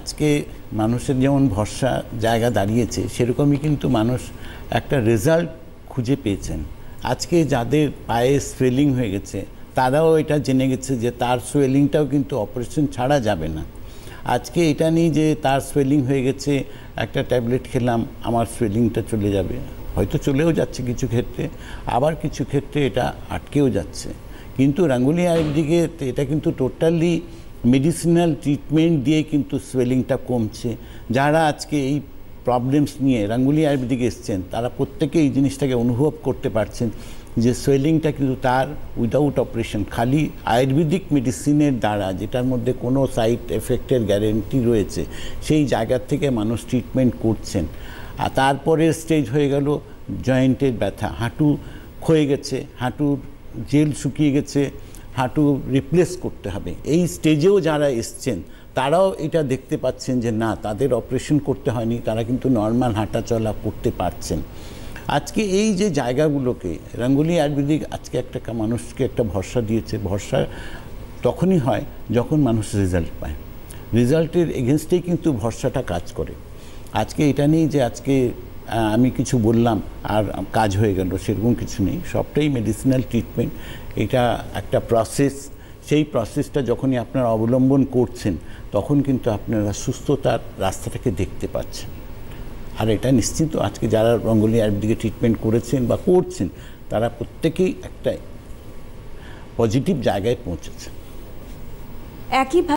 আজকে মানুষের যেমন ভরসা জায়গা দাঁড়িয়েছে সেরকমই কিন্তু মানুষ একটা রেজাল্ট খুঁজে পেয়েছেন। আজকে যাদের পায়ে সোয়েলিং হয়ে গেছে তারাও এটা জেনে গেছে যে তার সোয়েলিংটাও কিন্তু অপারেশন ছাড়া যাবে না। আজকে এটা নেই যে তার সোয়েলিং হয়ে গেছে একটা ট্যাবলেট খেলাম আমার সোয়েলিংটা চলে যাবে, হয়তো চলেও যাচ্ছে কিছু ক্ষেত্রে, আবার কিছু ক্ষেত্রে এটা আটকেও যাচ্ছে। কিন্তু গাঙ্গুলি আয়ুর্বেদিকে এটা কিন্তু টোটালি মেডিসিনাল ট্রিটমেন্ট দিয়ে কিন্তু সোয়েলিংটা কমছে। যারা আজকে এই প্রবলেমস নিয়ে গাঙ্গুলি আয়ুর্বেদিকে এসছেন তারা প্রত্যেকে এই জিনিসটাকে অনুভব করতে পারছেন যে সোয়েলিংটা কিন্তু তার উইদাউট অপারেশন খালি আয়ুর্বেদিক মেডিসিনের দ্বারা, যেটার মধ্যে কোনো সাইড এফেক্টের গ্যারেন্টি রয়েছে, সেই জায়গার থেকে মানুষ ট্রিটমেন্ট করছেন। আর তারপরের স্টেজ হয়ে গেল জয়েন্টের ব্যথা, হাঁটু ক্ষয়ে গেছে, হাঁটুর জেল শুকিয়ে গেছে, হাঁটু রিপ্লেস করতে হবে। এই স্টেজেও যারা এসছেন তারাও এটা দেখতে পাচ্ছেন যে না, তাদের অপারেশন করতে হয়নি, তারা কিন্তু নর্মাল হাঁটা চলা করতে পারছেন। আজকে এই যে জায়গাগুলোকে গাঙ্গুলি আয়ুর্বেদিক আজকে একটা মানুষকে একটা ভরসা দিয়েছে। ভরসা তখনই হয় যখন মানুষ রেজাল্ট পায়, রেজাল্টের এগেনস্টেই কিন্তু ভরসাটা কাজ করে। আজকে এটা নেই যে আজকে আমি কিছু বললাম আর কাজ হয়ে গেল, সেরকম কিছু নেই। সবটাই মেডিসিনাল ট্রিটমেন্ট, এটা একটা প্রসেস। সেই প্রসেসটা যখনই আপনারা অবলম্বন করছেন তখন কিন্তু আপনারা সুস্থতার রাস্তাটাকে দেখতে পাচ্ছেন। আর এটা নিশ্চিত আজকে যারা গাঙ্গুলি আয়ুর্বেদিকে ট্রিটমেন্ট করেছেন বা করছেন তারা প্রত্যেকেই একটা পজিটিভ জায়গায় পৌঁছেছে। একইভাবে